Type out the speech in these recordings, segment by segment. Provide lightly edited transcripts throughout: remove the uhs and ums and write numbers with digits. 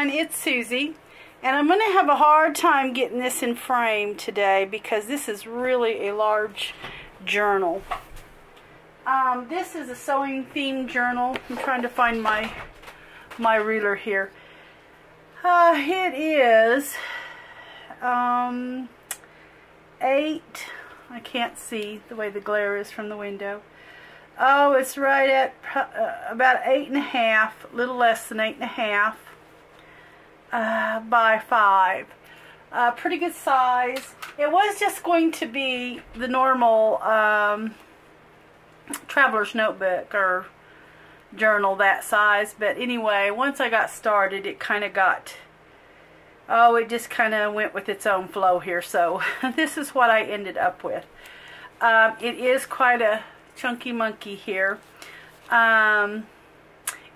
everyone, it's Susie, and I'm going to have a hard time getting this in frame today because this is really a large journal. This is a sewing themed journal. I'm trying to find my ruler here. It is 8, I can't see the way the glare is from the window. Oh, it's right at about 8.5, a little less than 8.5 by 5. Pretty good size. It was just going to be the normal traveler's notebook or journal that size, but anyway, once I got started, it kind of got, it just kind of went with its own flow here, so this is what I ended up with. It is quite a chunky monkey here. It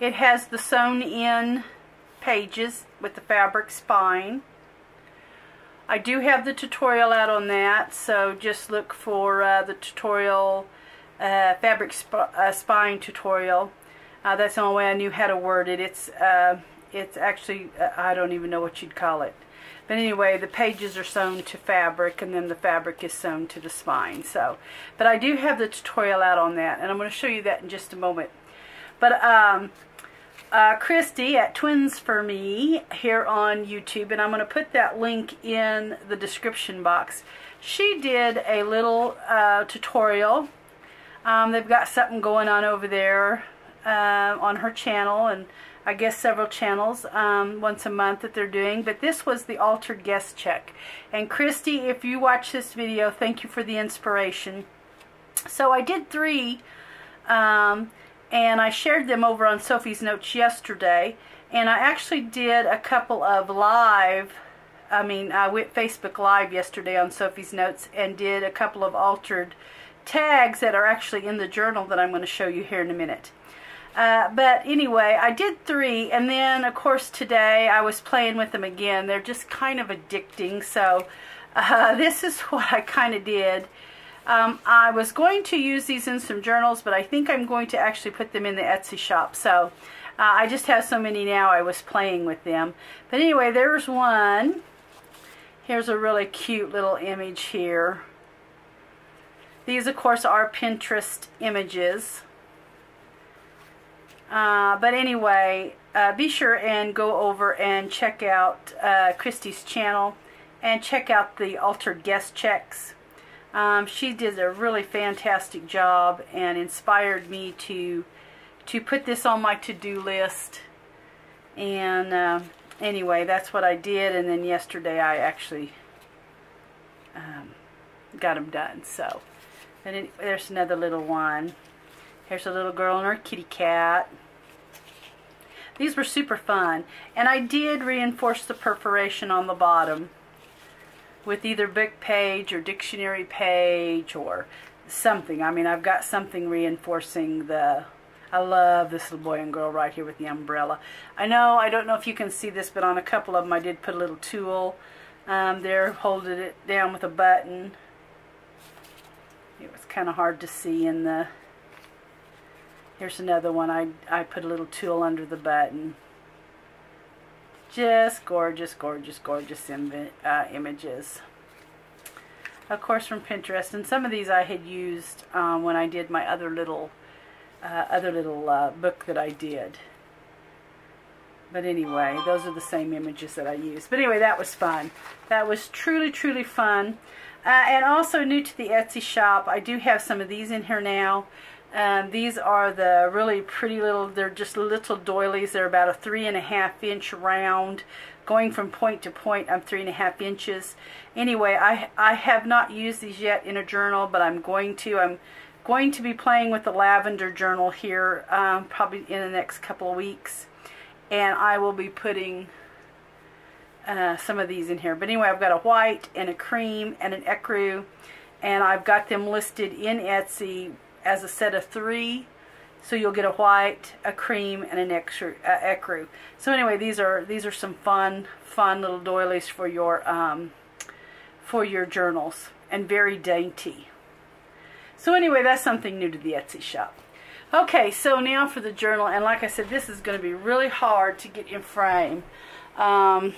has the sewn in pages with the fabric spine. I do have the tutorial out on that, so just look for the tutorial, fabric spine tutorial. That's the only way I knew how to word it. It's actually, I don't even know what you'd call it. But anyway, the pages are sewn to fabric, and then the fabric is sewn to the spine. So, but I do have the tutorial out on that, and I'm going to show you that in just a moment. But Christy at Twins For Me here on YouTube, and I'm going to put that link in the description box. She did a little tutorial. They've got something going on over there on her channel, and I guess several channels once a month that they're doing, but this was the altered guest check. And Christy, if you watch this video, thank you for the inspiration. So I did 3, and I shared them over on Sophie's Notes yesterday, and I actually did a couple of live, I went Facebook Live yesterday on Sophie's Notes and did a couple of altered tags that are actually in the journal that I'm going to show you here in a minute. But anyway, I did 3, and then of course today I was playing with them again. They're just kind of addicting, so this is what I kind of did. I was going to use these in some journals, but I think I'm going to actually put them in the Etsy shop. So I just have so many now, I was playing with them. But anyway, there's one. Here's a really cute little image here. These of course are Pinterest images. But anyway, be sure and go over and check out Christy's channel and check out the altered guest checks. She did a really fantastic job and inspired me to put this on my to-do list. And anyway, that's what I did, and then yesterday I actually got them done. So, and there's another little one. Here's a little girl and her kitty cat. These were super fun. And I did reinforce the perforation on the bottom with either book page or dictionary page or something. I've got something reinforcing the... I love this little boy and girl right here with the umbrella. I don't know if you can see this, but on a couple of them I did put a little tulle there, holding it down with a button. It was kind of hard to see in the... Here's another one. I put a little tulle under the button. Just gorgeous, gorgeous, gorgeous images. Of course from Pinterest. And some of these I had used when I did my other little book that I did. But anyway, those are the same images that I used. But anyway, that was fun. That was truly, truly fun. And also new to the Etsy shop, I do have some of these in here now. These are the really pretty little, they're just little doilies. They're about a 3.5 inch round. Going from point to point, I'm 3.5 inches. Anyway, I have not used these yet in a journal, but I'm going to. I'm going to be playing with the lavender journal here probably in the next couple of weeks. And I will be putting some of these in here. But anyway, I've got a white and a cream and an ecru. And I've got them listed in Etsy as a set of 3, so you'll get a white, a cream, and an ecru. So anyway, these are some fun little doilies for your journals, and very dainty. So anyway, that's something new to the Etsy shop. Okay, so now for the journal, and like I said, this is going to be really hard to get in frame. because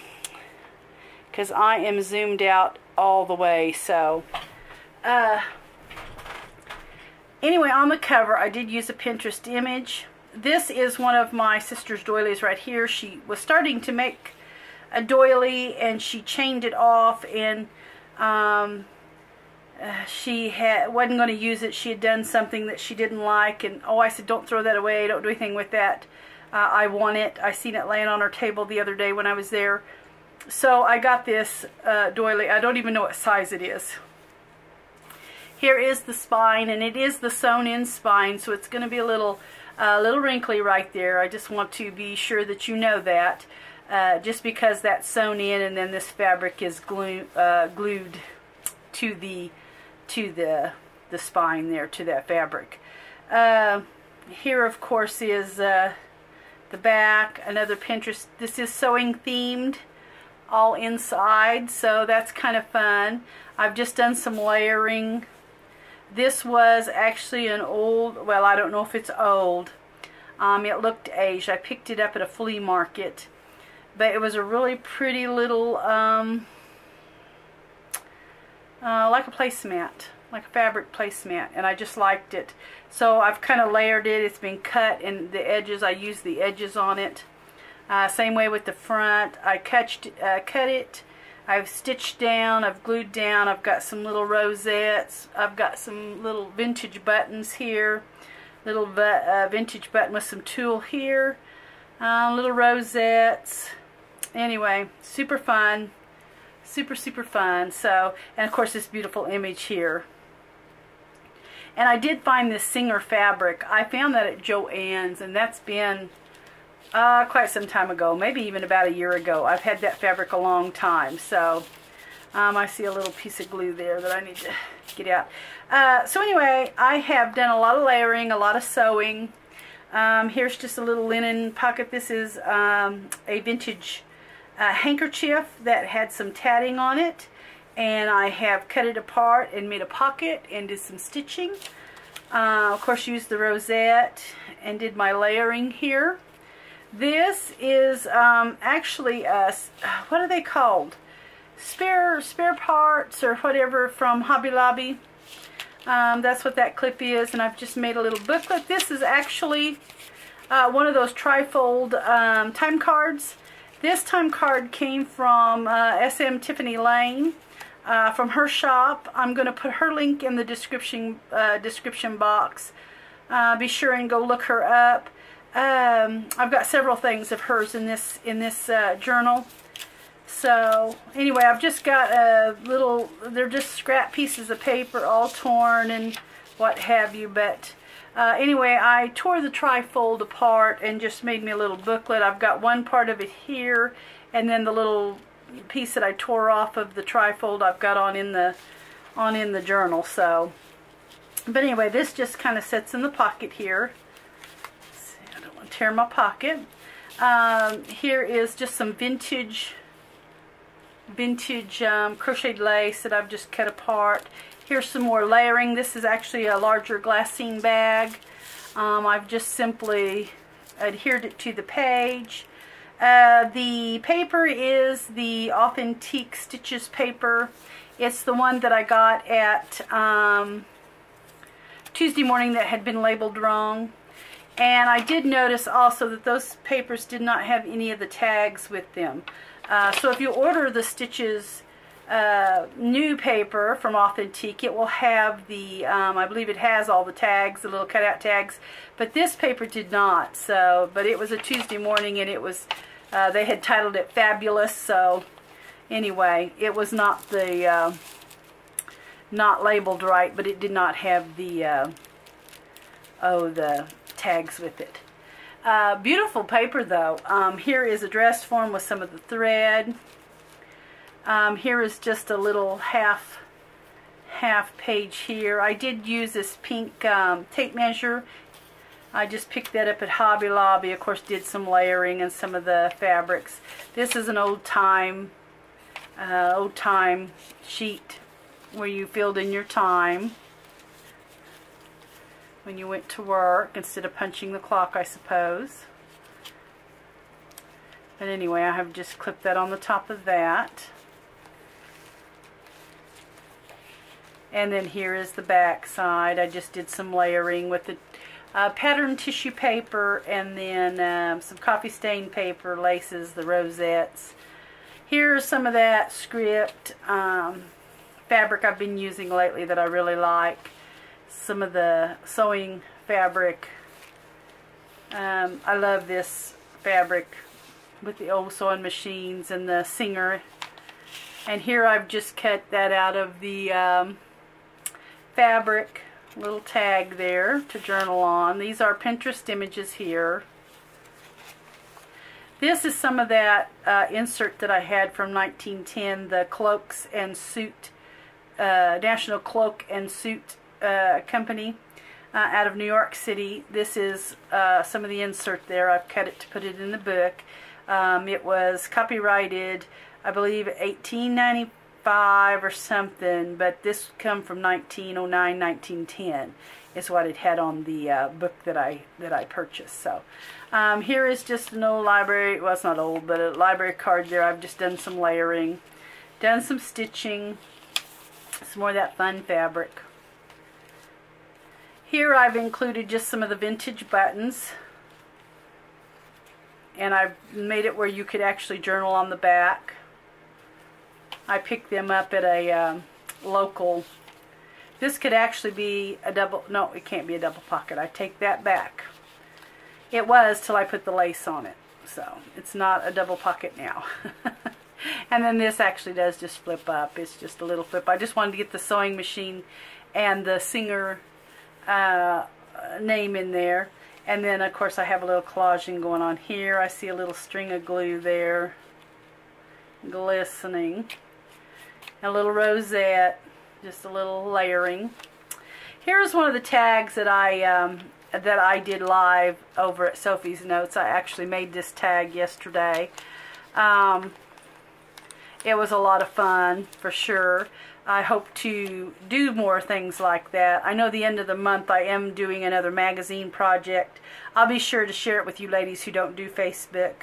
I am zoomed out all the way. So anyway, on the cover I did use a Pinterest image. This is one of my sister's doilies right here. She was starting to make a doily and she chained it off, and she wasn't going to use it. She had done something that she didn't like, and I said, don't throw that away, don't do anything with that. I want it. I seen it laying on her table the other day when I was there. So I got this doily. I don't even know what size it is. Here is the spine, and it is the sewn-in spine, so it's going to be a little wrinkly right there. I just want to be sure that you know that, just because that's sewn in, and then this fabric is glued to the spine there, to that fabric. Here, of course, is the back. Another Pinterest. This is sewing themed, all inside, so that's kind of fun. I've just done some layering. This was actually an old, well, I don't know if it's old. It looked aged. I picked it up at a flea market, but it was a really pretty little, like a placemat, like a fabric placemat, and I just liked it. So I've kind of layered it. It's been cut, and the edges, I used the edges on it. Same way with the front. I cut it. I've stitched down, I've glued down, I've got some little rosettes, I've got some little vintage buttons here, little vintage button with some tulle here, little rosettes. Anyway, super fun, super fun. So, and of course this beautiful image here. And I did find this Singer fabric. I found that at Joann's, and that's been quite some time ago, maybe even about a year ago. I've had that fabric a long time. So I see a little piece of glue there that I need to get out. So anyway, I have done a lot of layering, a lot of sewing. Here's just a little linen pocket. This is a vintage handkerchief that had some tatting on it, and I have cut it apart and made a pocket and did some stitching. Of course, used the rosette and did my layering here. This is actually what are they called? Spare parts or whatever from Hobby Lobby. That's what that clip is, and I've just made a little booklet. This is actually one of those trifold time cards. This time card came from SM Tiffany Lane, from her shop. I'm going to put her link in the description box. Be sure and go look her up. I've got several things of hers in this journal. So anyway, I've just got a little, they're just scrap pieces of paper, all torn and what have you, but anyway, I tore the trifold apart and just made me a little booklet. I've got one part of it here, and then the little piece that I tore off of the trifold I've got on in the journal. So, but anyway, this just kind of sits in the pocket here. Tear my pocket. Here is just some vintage crocheted lace that I've just cut apart. Here's some more layering. This is actually a larger glassine bag. I've just simply adhered it to the page. The paper is the Authentique Stitches paper. It's the one that I got at Tuesday morning that had been labeled wrong. And I did notice also that those papers did not have any of the tags with them. So if you order the Stitches new paper from Authentique, it will have the, I believe it has all the tags, the little cutout tags. But this paper did not. So, but it was a Tuesday morning, and it was, they had titled it Fabulous. So anyway, it was not the, not labeled right, but it did not have the, the tags with it. Beautiful paper though. Here is a dress form with some of the thread. Here is just a little half page here. I did use this pink tape measure. I just picked that up at Hobby Lobby. Of course, did some layering and some of the fabrics. This is an old time sheet where you filled in your time when you went to work instead of punching the clock, I suppose. But anyway, I have just clipped that on the top of that. And then here is the back side. I just did some layering with the patterned tissue paper and then some coffee stain paper, laces, the rosettes. Here's some of that script fabric I've been using lately that I really like. Some of the sewing fabric. I love this fabric with the old sewing machines and the Singer. And here I've just cut that out of the fabric, little tag there to journal on. These are Pinterest images here. This is some of that insert that I had from 1910, the Cloaks and Suit, National Cloak and Suit Company out of New York City. This is some of the insert there. I've cut it to put it in the book. It was copyrighted, I believe, 1895 or something, but this come from 1909, 1910 is what it had on the book that I purchased. So here is just an old library, well, it's not old, but a library card there. I've just done some layering, done some stitching, some more of that fun fabric. Here I've included just some of the vintage buttons, and I've made it where you could actually journal on the back. I picked them up at a local. This could actually be a double, no, it can't be a double pocket. I take that back. It was till I put the lace on it. So it's not a double pocket now. And then this actually does just flip up. It's just a little flip. I just wanted to get the sewing machine and the Singer name in there. And then of course I have a little collaging going on here. I see a little string of glue there, glistening. A little rosette, just a little layering. Here's one of the tags that I did live over at Sophie's Notes. I actually made this tag yesterday. It was a lot of fun, for sure. I hope to do more things like that. I know the end of the month I am doing another magazine project. I'll be sure to share it with you ladies who don't do Facebook.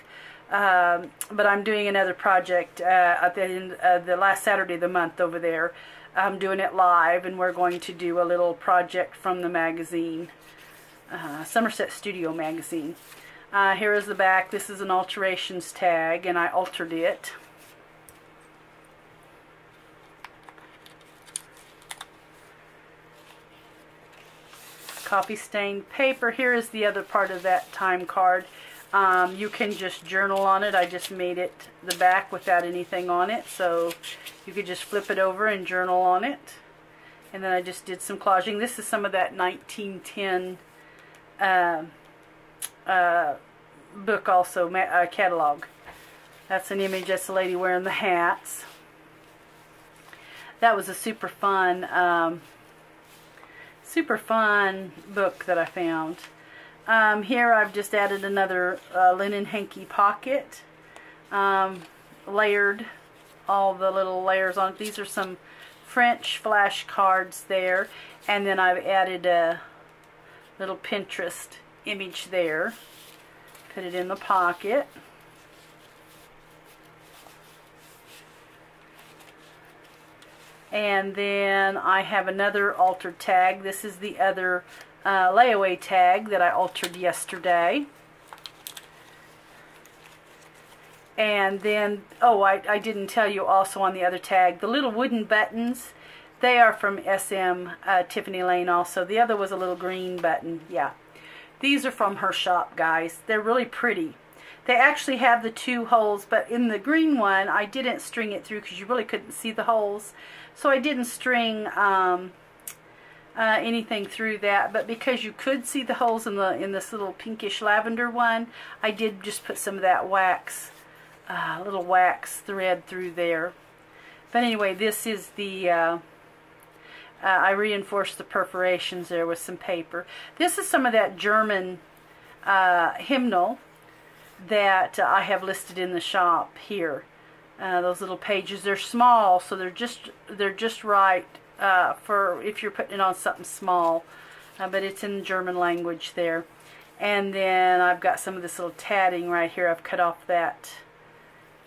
But I'm doing another project at the end, the last Saturday of the month over there. I'm doing it live, and we're going to do a little project from the magazine, Somerset Studio magazine. Here is the back. This is an alterations tag, and I altered it. Coffee stained paper. Here is the other part of that time card. You can just journal on it. I just made it the back without anything on it, so you could just flip it over and journal on it. And then I just did some collaging. This is some of that 1910 book also, catalog. That's an image. That's the lady wearing the hats. That was a super fun book that I found. Here I've just added another linen hanky pocket, layered all the little layers on it. These are some French flashcards there, and then I've added a little Pinterest image there. Put it in the pocket. And then I have another altered tag. This is the other layaway tag that I altered yesterday. And then, oh, I didn't tell you also on the other tag, the little wooden buttons, they are from SM Tiffany Lane also. The other was a little green button, yeah. These are from her shop, guys. They're really pretty. They actually have the two holes, but in the green one, I didn't string it through because you really couldn't see the holes. So I didn't string anything through that, but because you could see the holes in this little pinkish lavender one, I did just put some of that wax, little wax thread through there. But anyway, this is the, I reinforced the perforations there with some paper. This is some of that German hymnal that I have listed in the shop here. Those little pages, they're small, so they're just right for if you're putting it on something small, but it's in German language there. And then I've got some of this little tatting right here. I've cut off that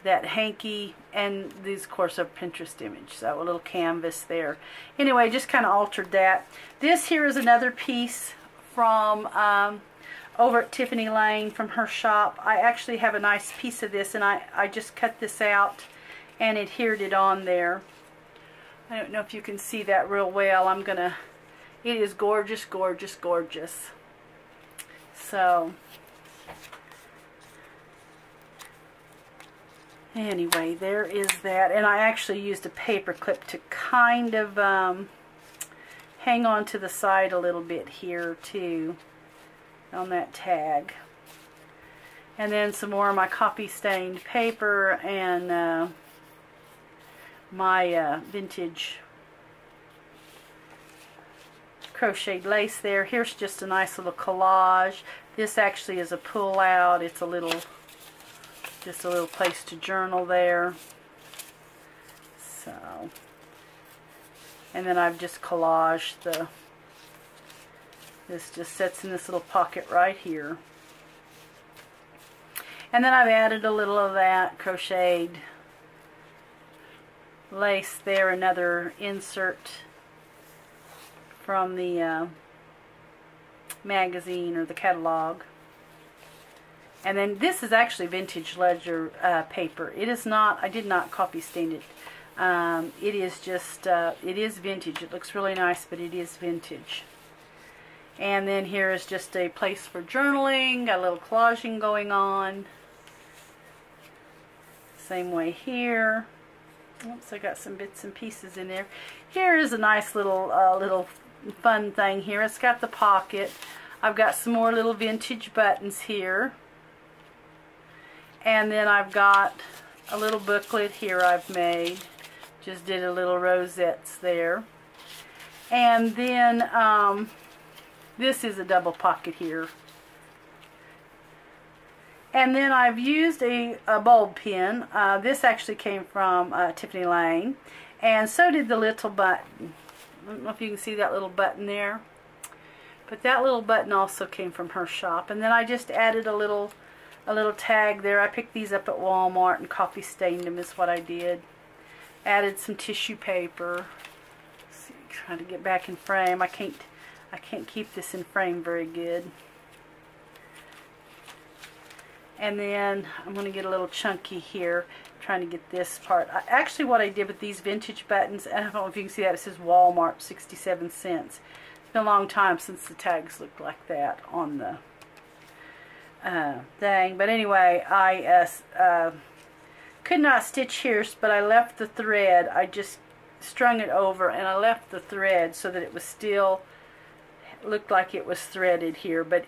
that hanky, and these of course are Pinterest image, so a little canvas there. Anyway, just kind of altered that. This here is another piece from over at Tiffany Lane from her shop. I actually have a nice piece of this, and I just cut this out and adhered it on there. I don't know if you can see that real well. It is gorgeous, gorgeous, gorgeous. So anyway, there is that, and I actually used a paper clip to kind of hang on to the side a little bit here too on that tag. And then some more of my copy stained paper and my vintage crocheted lace there. Here's just a nice little collage. This actually is a pull out. It's just a little place to journal there. So, and then I've just collaged this just sits in this little pocket right here. And then I've added a little of that crocheted lace there, another insert from the magazine or the catalog. And then this is actually vintage ledger paper. It is not, I did not copy stain it. It is just, it is vintage. It looks really nice, but it is vintage. And then here is just a place for journaling, got a little collaging going on. Same way here. Oops, I got some bits and pieces in there. Here is a nice little fun thing here. It's got the pocket. I've got some more little vintage buttons here. And then I've got a little booklet here I've made. Just did a little rosettes there. And then this is a double pocket here. And then I've used a bulb pin. This actually came from Tiffany Lane. And so did the little button. I don't know if you can see that little button there. But that little button also came from her shop. And then I just added a little tag there. I picked these up at Walmart and copy stained them is what I did. Added some tissue paper. See, trying to get back in frame. I can't keep this in frame very good. And then I'm going to get a little chunky here, trying to get this part. Actually, what I did with these vintage buttons, I don't know if you can see that, it says Walmart 67 cents. It's been a long time since the tags looked like that on the thing. But anyway, I could not stitch here, but I left the thread. I just strung it over, and I left the thread so that it was still, looked like it was threaded here. But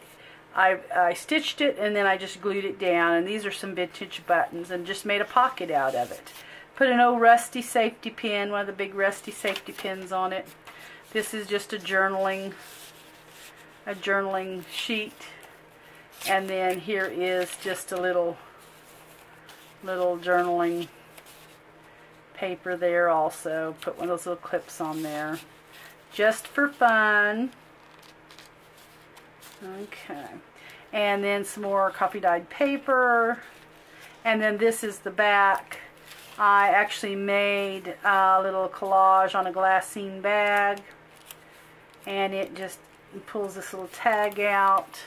I stitched it, and then I just glued it down, and these are some vintage buttons, and just made a pocket out of it. Put an old rusty safety pin, one of the big rusty safety pins on it. This is just a journaling sheet, and then here is just a little journaling paper there also. Put one of those little clips on there, just for fun. Okay, and then some more coffee dyed paper, and then this is the back. I actually made a little collage on a glassine bag, and it just pulls this little tag out,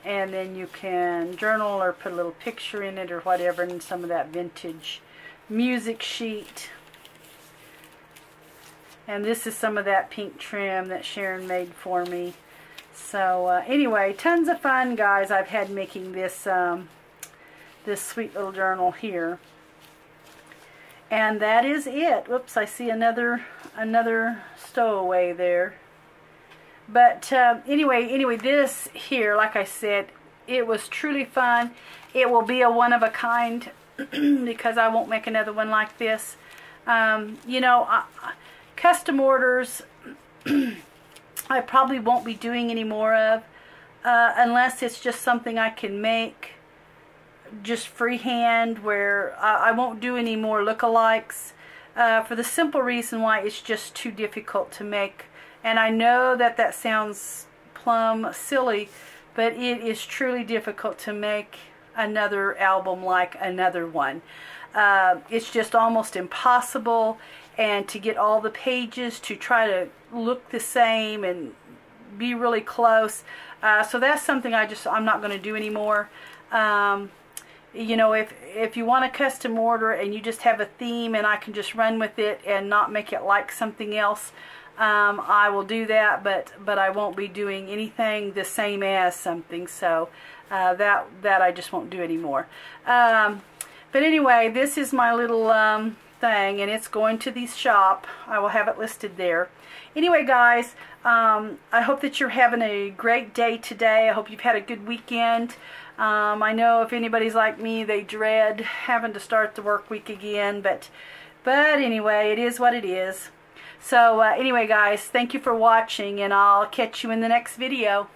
and then you can journal or put a little picture in it or whatever, and some of that vintage music sheet. And this is some of that pink trim that Sharon made for me. So anyway, tons of fun, guys, I've had making this this sweet little journal here. And that is it. Whoops, I see another stowaway there. But anyway, this here, like I said, it was truly fun. It will be a one-of-a-kind because I won't make another one like this. You know, custom orders I probably won't be doing any more of unless it's just something I can make just freehand, where I won't do any more lookalikes for the simple reason why it's just too difficult to make. And I know that sounds plumb silly, but it is truly difficult to make another album like another one. It's just almost impossible, and to get all the pages to try to look the same and be really close. So that's something I'm not going to do anymore. You know, if you want a custom order and you just have a theme and I can just run with it and not make it like something else, I will do that, but I won't be doing anything the same as something. So that I just won't do anymore. But anyway, this is my little thing, and it's going to the shop. I will have it listed there. Anyway, guys, I hope that you're having a great day today. I hope you've had a good weekend. I know if anybody's like me, they dread having to start the work week again, but anyway, it is what it is. So anyway, guys, thank you for watching, and I'll catch you in the next video.